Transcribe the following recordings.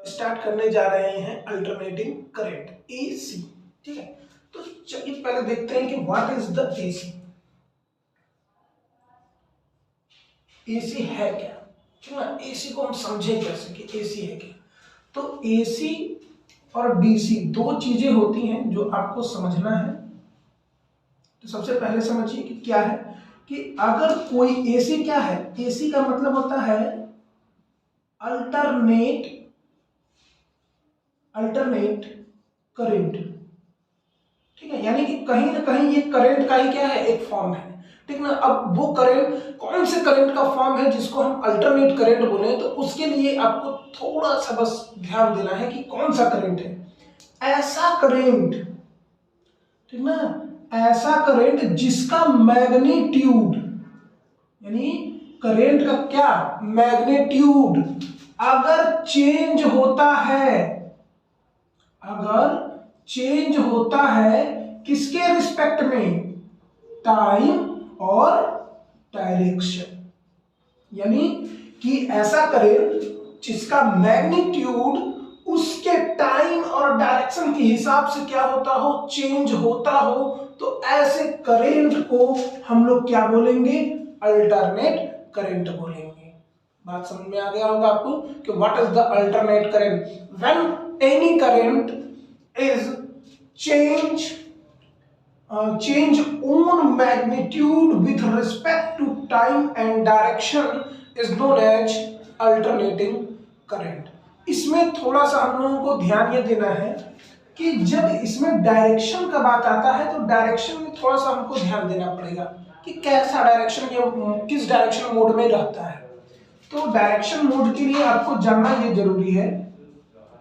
Start करने जा रहे हैं अल्टरनेटिंग करंट एसी। ठीक है, तो चलिए पहले देखते हैं कि what is the AC. AC है क्या, ठीक ना। एसी को हम समझे कैसे कि एसी है क्या। तो एसी और डीसी दो चीजें होती हैं जो आपको समझना है। तो सबसे पहले समझिए कि क्या है कि अगर कोई एसी क्या है, एसी का मतलब होता है अल्टरनेट करंट। ठीक है, यानी कि कहीं ना कहीं ये करंट का ही क्या है, एक फॉर्म है। ठीक ना। अब वो करंट कौन से करंट का फॉर्म है जिसको हम अल्टरनेट करंट बोले, तो उसके लिए आपको थोड़ा सा बस ध्यान देना है कि कौन सा करंट है। ऐसा करंट, ठीक ना, ऐसा करंट जिसका मैग्नीट्यूड, यानी करंट का क्या मैग्नीट्यूड अगर चेंज होता है, अगर चेंज होता है किसके रिस्पेक्ट में, टाइम और डायरेक्शन। यानी कि ऐसा करंट जिसका मैग्नीट्यूड उसके टाइम और डायरेक्शन के हिसाब से क्या होता हो, चेंज होता हो, तो ऐसे करंट को हम लोग क्या बोलेंगे, अल्टरनेट करंट बोलेंगे। बात समझ में आ गया होगा आपको कि what is the alternate current. When any current is change own magnitude with respect to time and direction is known as alternating current। इसमें थोड़ा सा हम लोगों को ध्यान ये देना है कि जब इसमें डायरेक्शन का बात आता है तो डायरेक्शन में थोड़ा सा हमको ध्यान देना पड़ेगा कि कैसा डायरेक्शन, किस डायरेक्शन मोड में रहता है। तो डायरेक्शन मोड के लिए आपको जानना ये जरूरी है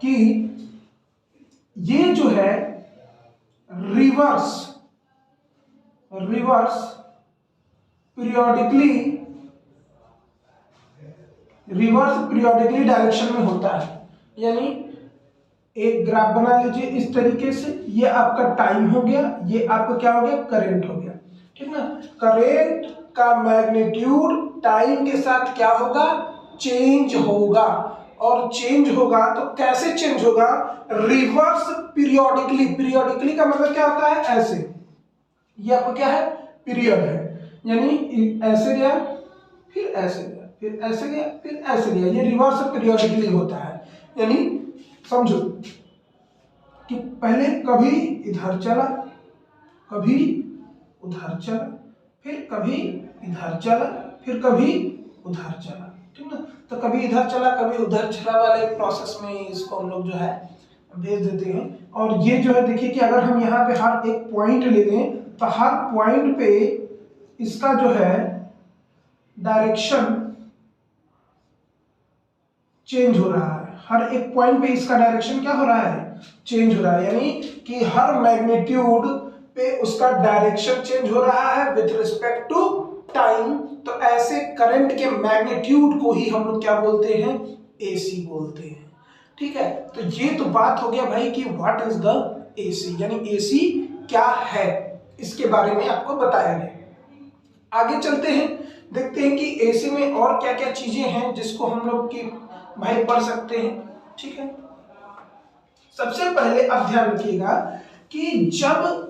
कि ये जो है रिवर्स पीरियोडिकली डायरेक्शन में होता है। यानी एक ग्राफ बना लीजिए इस तरीके से, ये आपका टाइम हो गया, ये आपका क्या हो गया, करंट हो गया। ठीक ना। करंट का मैग्नीट्यूड टाइम के साथ क्या होगा, चेंज होगा, और चेंज होगा तो कैसे चेंज होगा, रिवर्स पीरियोडिकली। पीरियोडिकली का मतलब क्या होता है, ऐसे, ये आपको क्या है, पीरियड है। यानी ऐसे गया फिर ऐसे गया फिर ऐसे गया फिर ऐसे गया, ये रिवर्स पीरियोडिकली होता है। यानी समझो कि पहले कभी इधर चला, कभी उधर चला, फिर कभी इधर चला, फिर कभी उधर चला। ठीक ना। तो कभी इधर चला कभी उधर चला वाले प्रोसेस में इसको हम लोग जो है भेज देते हैं। और ये जो है देखिए कि अगर हम यहाँ पे हर एक पॉइंट ले लें तो हर पॉइंट पे इसका जो है डायरेक्शन चेंज हो रहा है। हर एक पॉइंट पे इसका डायरेक्शन क्या हो रहा है, चेंज हो रहा है। यानी कि हर मैग्नीट्यूड पे उसका डायरेक्शन चेंज हो रहा है विथ रिस्पेक्ट टू टाइम। तो ऐसे करंट के मैग्नीट्यूड को ही हम लोग क्या बोलते हैं, एसी बोलते हैं। ठीक है, तो ये तो बात हो गया भाई कि व्हाट इज द एसी, यानी एसी क्या है, इसके बारे में आपको बताया गया। आगे चलते हैं, देखते हैं कि एसी में और क्या क्या चीजें हैं जिसको हम लोग की भाई पढ़ सकते हैं। ठीक है, सबसे पहले आप ध्यान रखिएगा कि जब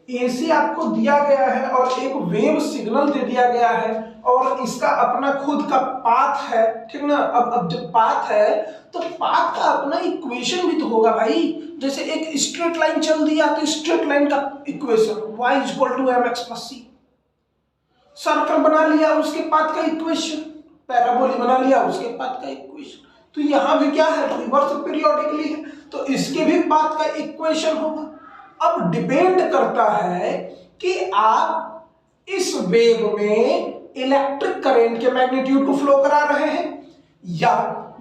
एसी आपको दिया गया है और एक वेव सिग्नल दे दिया गया है और इसका अपना खुद का पाथ है, ठीक ना। अब जब पाथ है तो पाथ का अपना इक्वेशन भी तो होगा भाई। जैसे एक स्ट्रेट लाइन चल दिया तो स्ट्रेट लाइन का इक्वेशन y = mx+c। सर्कल बना लिया उसके पाथ का इक्वेशन, पैराबोला बना लिया उसके पाथ का इक्वेशन। तो यहां भी क्या है, रिवर्स पीरियोडिकली है तो इसके भी पाथ का इक्वेशन होगा। अब डिपेंड करता है कि आप इस वेव में इलेक्ट्रिक करंट के मैग्नीट्यूड को फ्लो करा रहे हैं या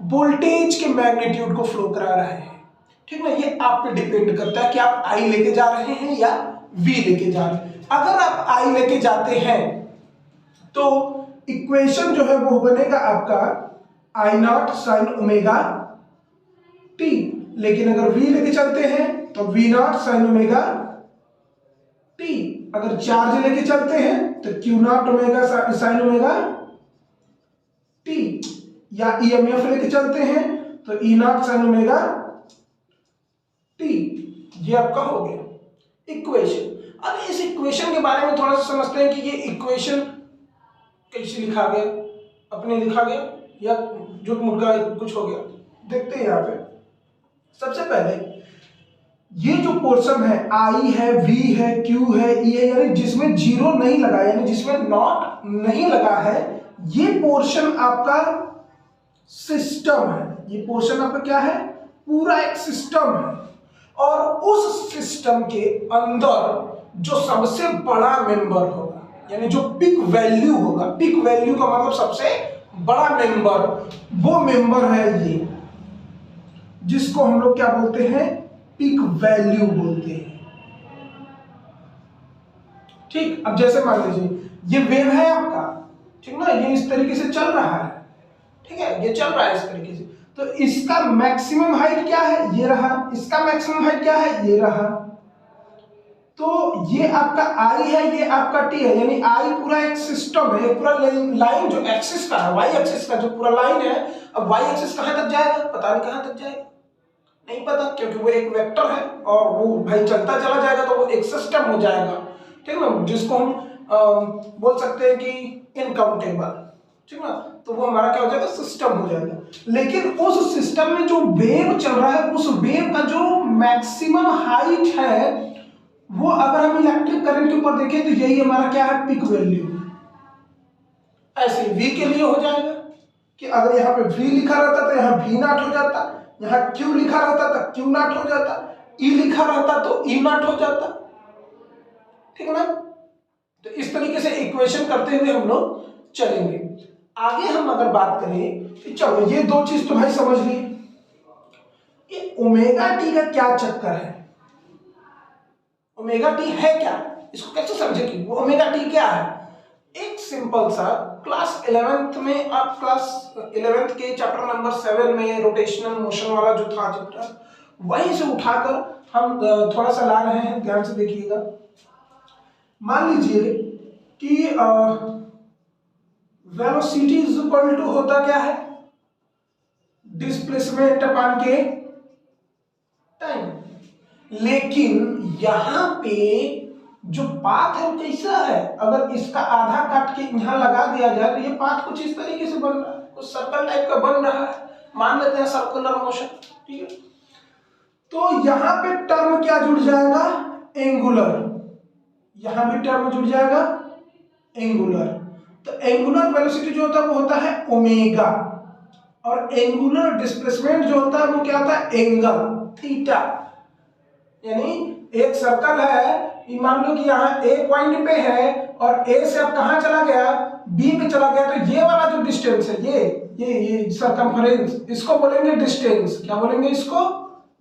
वोल्टेज के मैग्नीट्यूड को फ्लो करा रहे हैं। ठीक ना, ये आप पे डिपेंड करता है कि आप आई लेके जा रहे हैं या वी लेके जा रहे हैं। अगर आप आई लेके जाते हैं तो इक्वेशन जो है वो बनेगा आपका I0 sin ओमेगा t, लेकिन अगर v लेके चलते हैं तो V0 sin ओमेगा t। अगर चार्ज लेके चलते हैं तो Q0 omega sin omega t, या EMF लेके चलते हैं तो ई नॉट साइन ओमेगा टी, ये आपका हो गया इक्वेशन। अब इस इक्वेशन के बारे में थोड़ा सा समझते हैं कि ये इक्वेशन कैसे लिखा गया, अपने लिखा गया या जो मुर्गा कुछ हो गया। देखते हैं यहाँ पे सबसे पहले ये जो पोर्शन है आई है, वी है, क्यू है, ई है, यानी जिसमें जीरो नहीं लगा, यानी जिसमें नॉट नहीं लगा है, ये पोर्शन आपका सिस्टम है। ये पोर्शन आपका क्या है, पूरा एक सिस्टम है। और उस सिस्टम के अंदर जो सबसे बड़ा मेंबर होगा, यानी जो पिक वैल्यू होगा, पिक वैल्यू का मतलब सबसे बड़ा मेंबर, वो मेंबर है ये, जिसको हम लोग क्या बोलते हैं, पिक वैल्यू बोलते हैं। ठीक, अब जैसे मान लीजिए ये वेव है आपका, ठीक ना, ये इस तरीके से चल रहा है, ठीक है, ये चल रहा है इस तरीके से, तो इसका मैक्सिमम हाइट क्या है, ये रहा, इसका मैक्सिमम हाइट क्या है, ये रहा। तो ये आपका आई है, ये आपका टी है, यानी आई पूरा एक सिस्टम है, पूरा लाइन जो एक्सिस का है, वाई एक्सिस का जो पूरा लाइन है, अब वाई एक्सिस कहां तक जाएगा, पता नहीं कहां तक जाएगा, नहीं पता, क्योंकि वो एक वेक्टर है और वो भाई चलता चला जाएगा तो वो एक सिस्टम हो जाएगा, ठीक ना, जिसको हम बोल सकते हैं कि इनकाउंटेबल, ठीक ना, तो वो हमारा क्या हो जाएगा, सिस्टम हो जाएगा। लेकिन उस सिस्टम में जो वेव चल रहा है, उस वेव का जो मैक्सिमम हाइट है, वो अगर हम इलेक्ट्रिक करंट के ऊपर देखें तो यही हमारा क्या है, पिक वैल्यू। ऐसे v के लिए हो जाएगा कि अगर यहाँ पे v लिखा रहता तो यहाँ v नॉट हो जाता, यहाँ q लिखा रहता तो q नॉट हो जाता, e लिखा रहता तो e नॉट हो जाता, ठीक है ना। तो इस तरीके से इक्वेशन करते हुए हम लोग चलेंगे। आगे हम अगर बात करें कि चलो ये दो चीज तो भाई समझ ली, ये ओमेगा टी का क्या चक्कर है, ओमेगा टी है क्या, इसको कैसे समझे कि वो ओमेगा टी क्या है। एक सिंपल सा क्लास 11th में, आप क्लास 11th के चैप्टर नंबर 7 में रोटेशनल मोशन वाला जो था चैप्टर, वहीं से उठाकर हम थोड़ा सा ला रहे हैं, ध्यान से देखिएगा। मान लीजिए कि वेलोसिटी इज इक्वल टू होता क्या है, डिस्प्लेसमेंट अपान के टाइम, लेकिन यहां पे जो पाथ है वो कैसा है, अगर इसका आधा काट के यहां लगा दिया जाए तो ये पाथ कुछ इस तरीके से बन रहा है, कुछ सर्कल टाइप का बन रहा है, मान लेते हैं सर्कुलर मोशन, ठीक है। तो यहां पे टर्म क्या जुड़ जाएगा, एंगुलर, यहां भी टर्म जुड़ जाएगा एंगुलर। तो एंगुलर वेलोसिटी जो होता है वो होता है ओमेगा, और एंगुलर डिस्प्लेसमेंट जो होता है वो क्या होता है, एंगल थीटा। यानी एक सर्कल है, मान लो कि यहाँ ए पॉइंट पे है और ए से अब कहाँ चला गया, बी में चला गया, तो ये वाला जो डिस्टेंस है, ये सर्कमफरेंस, इसको बोलेंगे डिस्टेंस, क्या बोलेंगे इसको,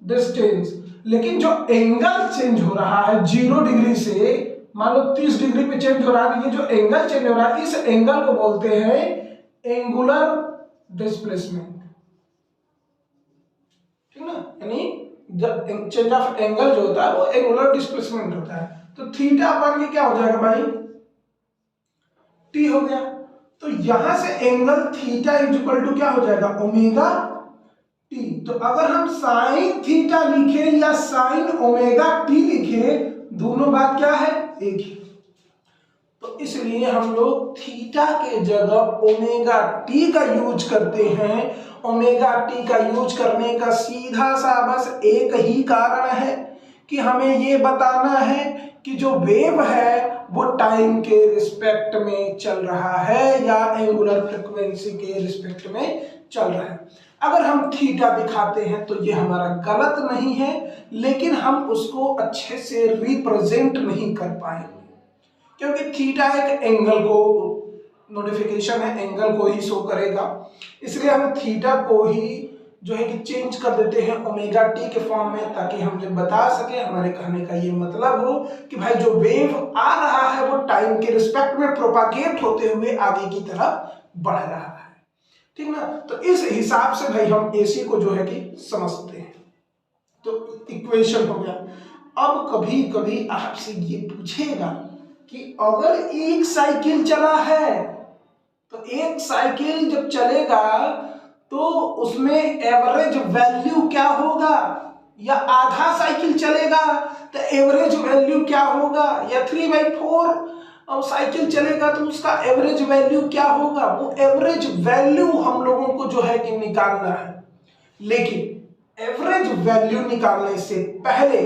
डिस्टेंस। लेकिन जो एंगल चेंज हो रहा है 0 डिग्री से मान लो 30 डिग्री पे चेंज हो रहा है, ये जो एंगल चेंज हो रहा है, इस एंगल को बोलते हैं एंगुलर डिस्प्लेसमेंट, ठीक ना। यानी जब चेंज ऑफ एंगल जो होता है वो एंगुलर डिस्प्लेसमेंट होता है। तो थीटा अपन के क्या हो जाएगा भाई, टी हो गया। तो यहां से angle theta is equal to क्या हो जाएगा, ओमेगा टी। तो अगर हम साइन थीटा लिखे या साइन ओमेगा टी लिखे, दोनों बात क्या है, एक ही। तो इसलिए हम लोग थीटा के जगह ओमेगा टी का यूज करते हैं। ओमेगा टी का यूज करने का सीधा सा बस एक ही कारण है कि हमें ये बताना है कि जो वेव है वो टाइम के रिस्पेक्ट में चल रहा है या एंगुलर फ्रीक्वेंसी के रिस्पेक्ट में चल रहा है। अगर हम थीटा दिखाते हैं तो ये हमारा गलत नहीं है, लेकिन हम उसको अच्छे से रिप्रेजेंट नहीं कर पाएंगे, क्योंकि थीटा एक एंगल को नोटिफिकेशन है, एंगल को ही शो करेगा। इसलिए हम थीटा को ही जो है कि चेंज कर देते हैं ओमेगा टी के फॉर्म में, ताकि हम जब बता सके, हमारे कहने का ये मतलब हो कि भाई जो वेव आ रहा है वो टाइम के रिस्पेक्ट में प्रोपागेट होते हुए आगे की तरफ बढ़ रहा है, ठीक ना। तो इस हिसाब से भाई हम एसी को जो है कि समझते हैं। तो इक्वेशन हो गया। अब कभी कभी आपसे ये पूछेगा कि अगर एक साइकिल चला है, तो एक साइकिल जब चलेगा तो उसमें एवरेज वैल्यू क्या होगा, या आधा साइकिल चलेगा तो एवरेज वैल्यू क्या होगा, या 3/4 साइकिल चलेगा तो उसका एवरेज वैल्यू क्या होगा। वो एवरेज वैल्यू हम लोगों को जो है कि निकालना है। लेकिन एवरेज वैल्यू निकालने से पहले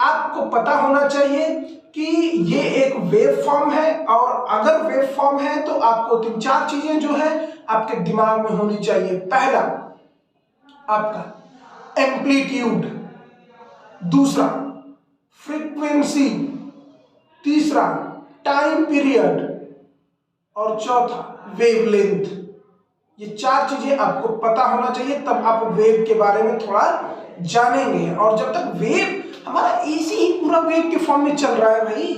आपको पता होना चाहिए कि ये एक वेव फॉर्म है, और अगर वेव फॉर्म है तो आपको 3-4 चीजें जो है आपके दिमाग में होनी चाहिए। पहला आपका एम्पलीट्यूड, दूसरा फ्रीक्वेंसी, तीसरा टाइम पीरियड, और चौथा वेवलेंथ। ये 4 चीजें आपको पता होना चाहिए, तब आप वेव के बारे में थोड़ा जानेंगे। और जब तक वेव हमारा एसी ही पूरा वेव के फॉर्म में चल रहा है भाई,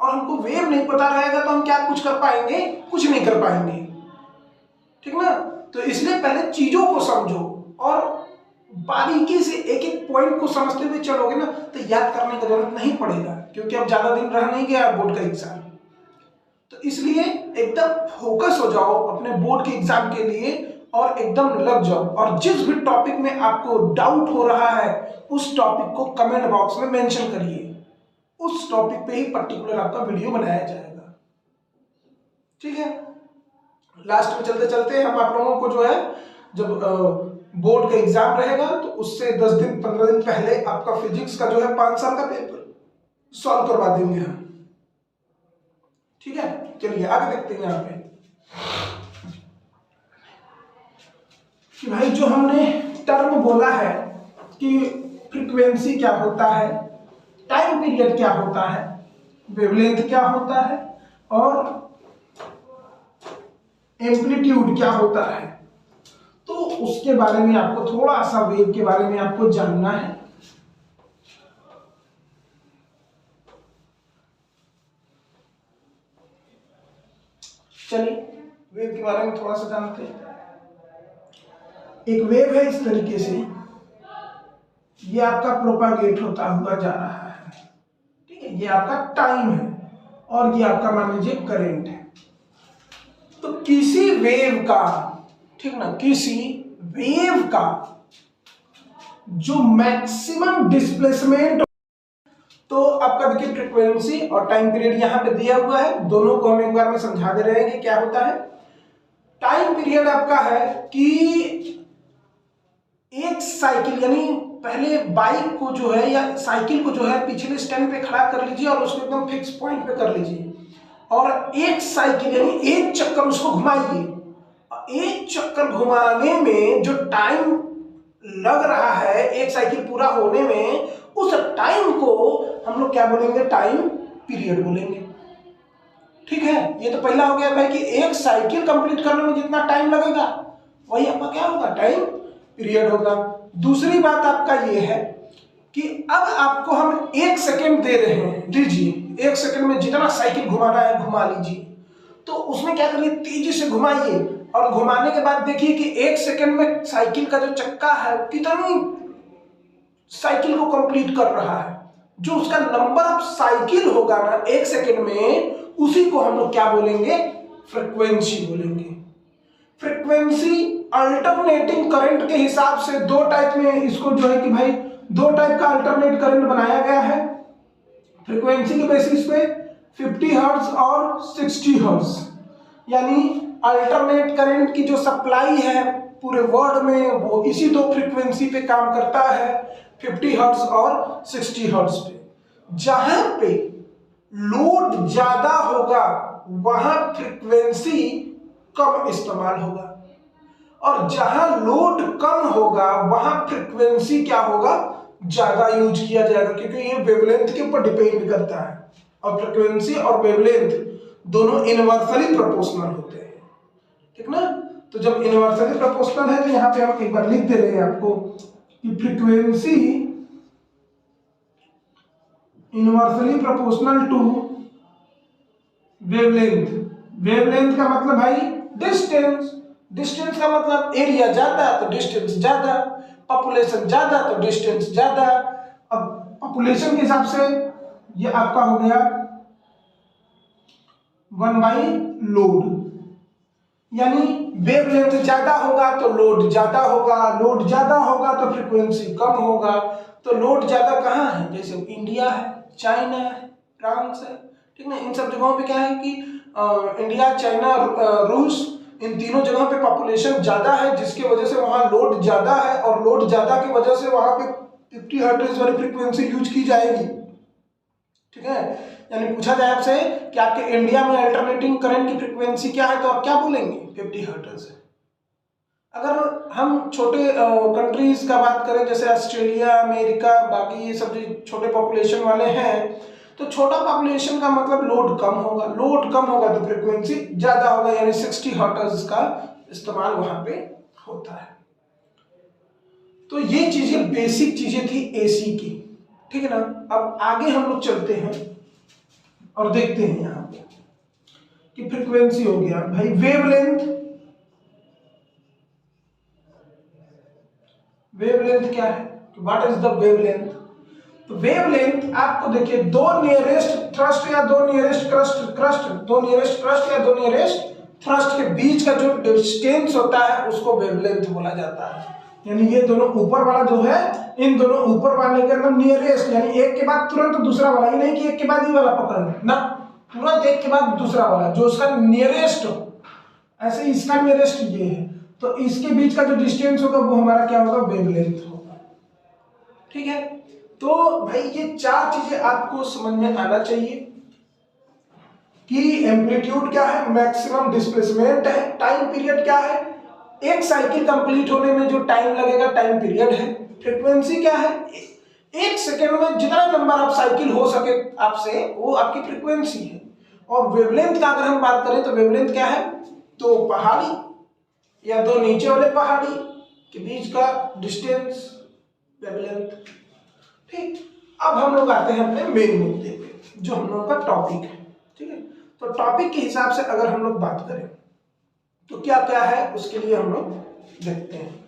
और हमको वेव नहीं पता रहेगा तो हम क्या कुछ कर पाएंगे, कुछ नहीं कर पाएंगे, ठीक ना। तो इसलिए पहले चीजों को समझो, और बारीकी से एक एक पॉइंट को समझते हुए चलोगे ना तो याद करने की जरूरत नहीं पड़ेगा, क्योंकि अब ज्यादा दिन रह नहीं गया बोर्ड का एग्जाम। तो इसलिए एकदम फोकस हो जाओ अपने बोर्ड के एग्जाम के लिए, और एकदम लग जाओ। और जिस भी टॉपिक में आपको डाउट हो रहा है उस टॉपिक को कमेंट बॉक्स में मेंशन करिए, उस टॉपिक पे ही पर्टिकुलर आपका वीडियो बनाया जाएगा, ठीक है। लास्ट में चलते चलते हम आप लोगों को जो है, जब बोर्ड का एग्जाम रहेगा तो उससे 10 दिन 15 दिन पहले आपका फिजिक्स का जो है 5 साल का पेपर सॉल्व करवा देंगे हम, ठीक है। चलिए आगे देखते हैं यहाँ पे कि भाई जो हमने टर्म बोला है कि फ्रीक्वेंसी क्या होता है, टाइम पीरियड क्या होता है, वेवलेंथ क्या होता है, और एम्पलीट्यूड क्या होता है, तो उसके बारे में आपको थोड़ा सा वेव के बारे में आपको जानना है। चलिए वेव के बारे में थोड़ा सा जानते हैं। एक वेव है इस तरीके से, ये आपका प्रोपागेट होता हुआ जा रहा है, ठीक है, ये आपका टाइम है, और ये आपका मान लीजिए करंट है। तो किसी वेव का, ठीक ना, किसी वेव का जो मैक्सिमम डिस्प्लेसमेंट, तो आपका देखिए फ्रीक्वेंसी और टाइम पीरियड यहां पे दिया हुआ है, दोनों को हम एक बार में समझा दे रहे हैं कि क्या होता है। टाइम पीरियड आपका है कि एक साइकिल, यानी पहले बाइक को जो है या साइकिल को जो है पिछले स्टैंड पे खड़ा कर लीजिए और उसको एकदम फिक्स पॉइंट पे कर लीजिए, और एक साइकिल यानी एक चक्कर उसको घुमाइए। एक चक्कर घुमाने में जो टाइम लग रहा है एक साइकिल पूरा होने में, उस टाइम को हम लोग क्या बोलेंगे, टाइम पीरियड बोलेंगे, ठीक है। ये तो पहला हो गया भाई कि एक साइकिल कंप्लीट करने में जितना टाइम लगेगा वही आपका क्या होगा, टाइम पीरियड होगा। दूसरी बात आपका ये है कि अब आपको हम 1 सेकेंड दे रहे हैं, लीजिए 1 सेकेंड में जितना साइकिल घुमाना है घुमा लीजिए। तो उसमें क्या करिए, तेजी से घुमाइए, और घुमाने के बाद देखिए कि 1 सेकेंड में साइकिल का जो चक्का है कितनी साइकिल को कंप्लीट कर रहा है। जो उसका नंबर ऑफ साइकिल होगा ना 1 सेकेंड में, उसी को हम लोग क्या बोलेंगे, फ्रीक्वेंसी बोलेंगे। फ्रीक्वेंसी अल्टरनेटिंग करंट के हिसाब से 2 टाइप में इसको जो है कि भाई 2 टाइप का अल्टरनेट करंट बनाया गया है फ्रीक्वेंसी के बेसिस पे, 50 हर्ट्ज और 60 हर्ट्ज। यानी अल्टरनेट करंट की जो सप्लाई है पूरे वर्ल्ड में वो इसी 2 फ्रीक्वेंसी पे काम करता है, 50 हर्ट्ज और 60 हर्ट्ज पे। जहां पे लोड ज्यादा होगा वहां फ्रीक्वेंसी कम इस्तेमाल होगा, और जहां लोड कम होगा वहां फ्रीक्वेंसी क्या होगा, ज्यादा यूज किया जाएगा, क्योंकि ये वेवलेंथ के ऊपर डिपेंड करता है। और फ्रीक्वेंसी और वेवलेंथ दोनों इनवर्सली प्रोपोर्शनल होते हैं, ठीक ना। तो जब इनवर्सली प्रोपोर्शनल है तो यहां पे हम एक बार लिख दे रहे हैं आपको कि frequency inversely proportional to wavelength. Wavelength का मतलब भाई डिस्टेंस, डिस्टेंस का मतलब एरिया ज्यादा तो डिस्टेंस ज्यादा, पॉपुलेशन ज्यादा तो डिस्टेंस ज्यादा। अब पॉपुलेशन के हिसाब से ये आपका हो गया 1/लोड, यानी वेवलेंथ ज्यादा होगा तो लोड ज्यादा होगा, लोड ज्यादा होगा तो फ्रीक्वेंसी कम होगा। तो लोड ज्यादा कहाँ है, जैसे इंडिया है, चाइना है, फ्रांस है, ठीक है। इन सब जगहों पे क्या है कि इंडिया, चाइना, रूस, इन तीनों जगहों पे पॉपुलेशन ज्यादा है, जिसकी वजह से वहाँ लोड ज्यादा है, और लोड ज्यादा की वजह से वहाँ पे 50 हर्ट्ज वाली फ्रीक्वेंसी यूज की जाएगी, ठीक है। यानी पूछा जाए आपसे कि आपके इंडिया में अल्टरनेटिंग करंट की फ्रीक्वेंसी क्या है, तो आप क्या बोलेंगे, 50 हर्ट्ज है। अगर हम छोटे कंट्रीज का बात करें, जैसे ऑस्ट्रेलिया, अमेरिका, बाकी ये सब जो छोटे पॉपुलेशन वाले हैं, तो छोटा पॉपुलेशन का मतलब लोड कम होगा, लोड कम होगा तो फ्रीक्वेंसी ज्यादा होगा, यानी 60 हर्ट्ज का इस्तेमाल वहां पे होता है। तो ये चीजें बेसिक चीजें थी एसी की, ठीक है ना। अब आगे हम लोग चलते हैं और देखते हैं यहाँ पे कि फ्रीक्वेंसी हो गया भाई, वेवलेंथ। वेवलेंथ क्या है, व्हाट इज द वेवलेंथ। तो वेवलेंथ आपको देखिए, दो नियरेस्ट थ्रस्ट या दो नियरेस्ट थ्रस्ट के बीच का जो डिस्टेंस होता है उसको वेवलेंथ बोला जाता है। यानी ये दोनों ऊपर वाला जो है, इन दोनों ऊपर वाले के अंदर नियरेस्ट, यानी एक के बाद तुरंत दूसरा वाला, ये नहीं कि एक के बाद ये वाला पकड़ना ना, तुरंत एक के बाद दूसरा वाला, जो उसका नियरेस्ट हो। ऐसे इसका नियरेस्ट ये है, तो इसके बीच का जो डिस्टेंस होगा वो हमारा क्या होगा, वेवलेंथ होगा, ठीक है। तो भाई ये चार चीजें आपको समझ में आना चाहिए कि एम्पलीट्यूड क्या है, मैक्सिमम डिस्प्लेसमेंट है, टाइम पीरियड क्या है, एक साइकिल कंप्लीट होने में जो टाइम लगेगा टाइम पीरियड है, फ्रीक्वेंसी क्या है, एक सेकेंड में जितना नंबर ऑफ साइकिल हो सके आपसे वो आपकी फ्रीक्वेंसी है। और वेवलेंथ का अगर हम बात करें तो वेवलेंथ क्या है, दो पहाड़ी या दो नीचे वाले पहाड़ी के बीच का डिस्टेंस, वेवलेंथ, ठीक। अब हम लोग आते हैं अपने मेन मुद्दे पे, जो हम लोग का टॉपिक है, ठीक है। तो टॉपिक के हिसाब से अगर हम लोग बात करें तो क्या क्या है, उसके लिए हम लोग देखते हैं।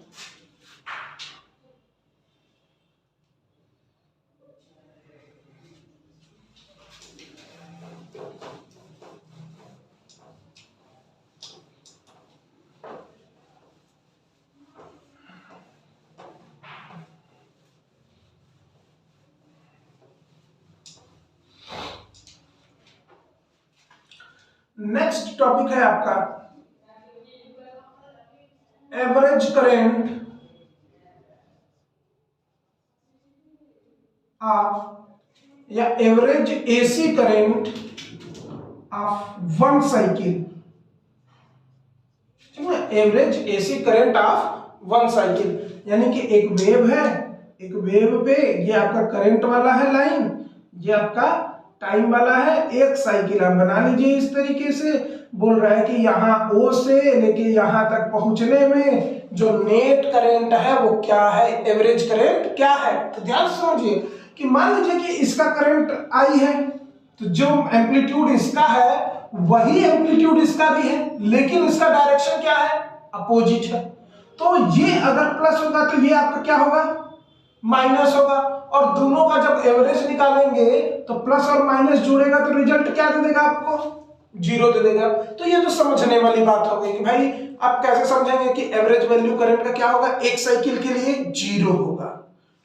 नेक्स्ट टॉपिक है आपका एवरेज करंट ऑफ या average AC current of one cycle, ठीक है। Average AC current of one cycle, यानी कि एक वेव है, एक वेव पे ये आपका करंट वाला है लाइन, ये आपका टाइम वाला है, एक साइकिल आप बना लीजिए इस तरीके से। बोल रहा है कि यहाँ O से लेके यहाँ तक पहुंचने में जो नेट करंट है वो क्या है, एवरेज करंट क्या है। तो ध्यान से समझिए कि मान लीजिए कि इसका करंट I है, तो जो एम्पलीट्यूड इसका है वही एम्पलीट्यूड इसका भी है, लेकिन इसका डायरेक्शन क्या है, अपोजिट है। तो ये अगर प्लस होगा तो ये आपका क्या होगा, माइनस होगा। और दोनों का जब एवरेज निकालेंगे तो प्लस और माइनस जोड़ेगा तो रिजल्ट क्या दे देगा आपको, जीरो दे देगा। तो ये तो समझने वाली बात हो गई कि भाई आप कैसे समझेंगे कि एवरेज वैल्यू करंट का क्या होगा, एक साइकिल के लिए जीरो होगा,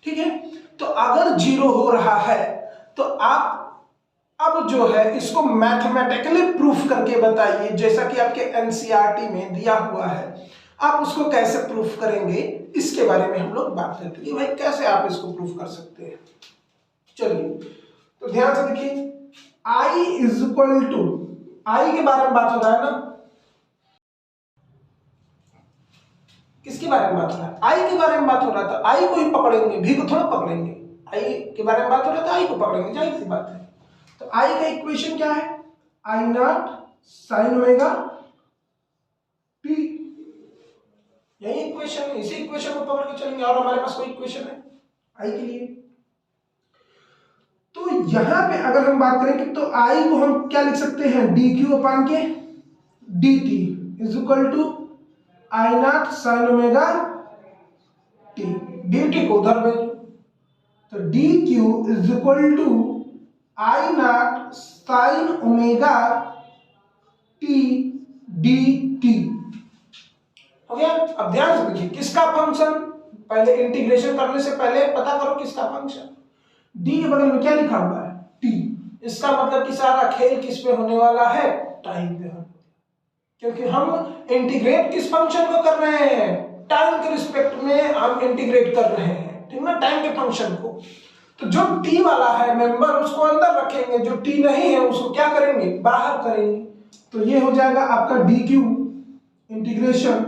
ठीक है। तो अगर जीरो हो रहा है तो आप अब जो है इसको मैथमेटिकली प्रूफ करके बताइए, जैसा कि आपके एनसीईआरटी में दिया हुआ है। आप उसको कैसे प्रूफ करेंगे इसके बारे में हम लोग बात करते हैं कि भाई कैसे आप इसको प्रूफ कर सकते हैं। चलिए तो ध्यान से देखिए, I इज इक्वल टू, आई के बारे में बात हो रहा है ना, किसके बारे में बात हो रहा है, आई के बारे में बात हो रहा था। आई को ही पकड़ेंगे, भी को थोड़ा पकड़ेंगे, आई के बारे में बात हो रहा था, आई को पकड़ेंगे, जाहिर सी बात है। तो आई का इक्वेशन क्या है, आई नॉट साइन ओमेगा टी, यही इक्वेशन है, इसी इक्वेशन को पकड़ के चलेंगे। और हमारे पास कोई इक्वेशन है आई के लिए। तो यहां पे अगर हम बात करें कि तो आई को हम क्या लिख सकते हैं, डी क्यू अपान के D T is equal to I naught sine omega T, D T को उधर भेजो, तो D Q is equal to I naught sine omega T D T, हो गया। अब ध्यान से देखिए किसका फंक्शन, पहले इंटीग्रेशन करने से पहले पता करो किसका फंक्शन। डी के बगल में क्या लिखा हुआ है, टी, इसका मतलब कि सारा खेल किस पे होने वाला है, टाइम पे होने, क्योंकि हम इंटीग्रेट किस फंक्शन को कर रहे हैं, टाइम के रिस्पेक्ट में हम इंटीग्रेट कर रहे हैं, ठीक ना, टाइम के फंक्शन को। तो जो टी वाला है मेंबर उसको अंदर रखेंगे, जो टी नहीं है उसको क्या करेंगे, बाहर करेंगे। तो ये हो जाएगा आपका डी क्यू इंटीग्रेशन,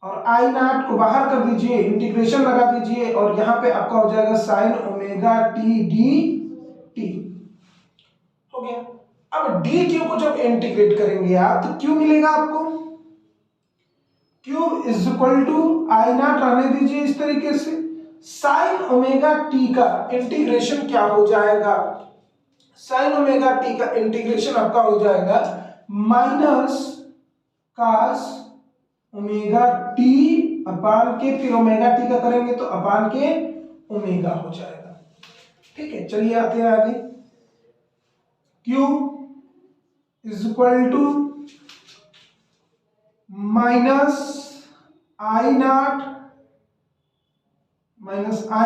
और आई नॉट को बाहर कर दीजिए, इंटीग्रेशन लगा दीजिए, और यहाँ पे आपका हो जाएगा sine omega T D T, हो गया। अब डी क्यू को जब इंटीग्रेट करेंगे आप तो क्यू मिलेगा आपको, Q is equal to I naught रहने दीजिए इस तरीके से, साइन ओमेगा टी का इंटीग्रेशन क्या हो जाएगा, साइन ओमेगा टी का इंटीग्रेशन आपका हो जाएगा minus cos omega T upon के, फिर ओमेगा टी का करेंगे तो अपान के ओमेगा हो जाएगा। ठीक है, चलिए आते हैं आगे। Q is equal to minus I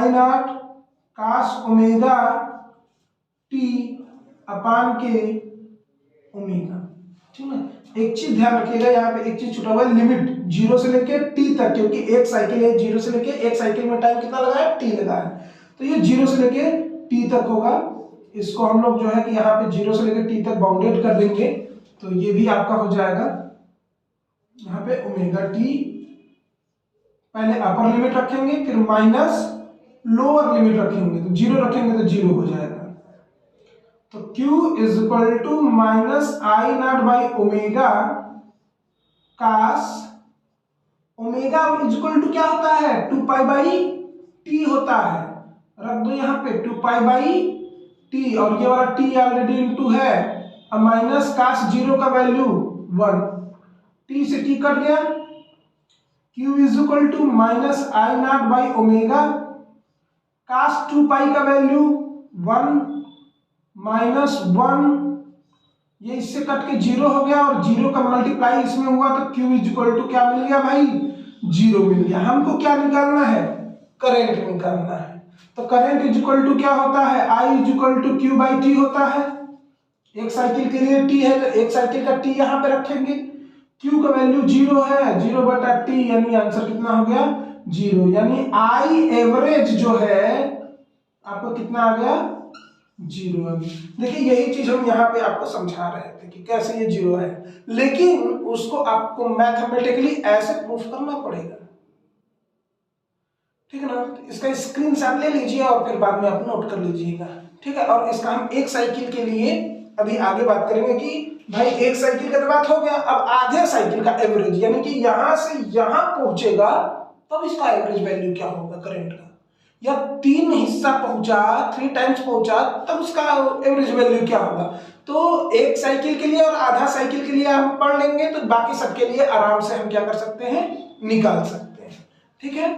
nought cos omega T upon के ओमेगा। ठीक है, एक चीज ध्यान रखिएगा, यहाँ पे एक चीज छूटा हुआ है, लिमिट 0 से लेके t तक, क्योंकि एक साइकिल है 0 से लेके, एक साइकिल में टाइम कितना लगा है, t लगा है, तो ये 0 से लेके t तक होगा। इसको हम लोग जो है कि यहाँ पे 0 से लेके t तक बाउंडेड कर देंगे, तो ये भी आपका हो जाएगा यहाँ पे ओमेगा टी, पहले अपर लिमिट रखेंगे फिर माइनस लोअर लिमिट रखेंगे, तो 0 रखेंगे तो 0 हो जाएगा। तो Q is equal to minus I not by omega cos omega is equal to क्या होता है, 2 पाई बाई टी होता है, रख दो यहाँ पे 2 पाई बाई टी, और ये वाला टी ऑलरेडी इनटू है, अब माइनस कास 0 का वैल्यू 1, टी से टी कट गया, Q is equal to minus I not by omega cos 2 pi का वैल्यू 1 माइनस 1, ये इससे कट के 0 हो गया, और 0 का मल्टीप्लाई इसमें हुआ तो Q इज इक्वल टू क्या मिल गया भाई, 0 मिल गया। हमको क्या निकालना है, करंट निकालना है। तो करंट इज इक्वल टू क्या होता है, I is equal to Q by T होता है, एक साइकिल के लिए t है तो एक साइकिल का t यहाँ पे रखेंगे, Q का वैल्यू 0 है, 0 बटा t, यानी आंसर कितना हो गया 0, यानी I एवरेज जो है आपको कितना आ गया 0 आ गया। देखिए यही चीज हम यहाँ पे आपको समझा रहे थे कि कैसे ये 0 है, लेकिन उसको आपको मैथमेटिकली ऐसे प्रूफ करना पड़ेगा, ठीक है ना। इसका स्क्रीनशॉट ले लीजिए और फिर बाद में आप नोट कर लीजिएगा, ठीक है। और इसका हम एक साइकिल के लिए अभी आगे बात करेंगे कि भाई एक साइकिल का तो बात हो गया, अब आधे साइकिल का एवरेज, यानी कि यहां से यहां पहुंचेगा तब इसका एवरेज वैल्यू क्या होगा करंट का, या 3 हिस्सा पहुंचा 3 टाइम्स पहुंचा तब उसका एवरेज वैल्यू क्या होगा। तो एक साइकिल के लिए और आधा साइकिल के लिए हम पढ़ लेंगे, तो बाकी सबके लिए आराम से हम क्या कर सकते हैं, निकाल सकते हैं, ठीक है।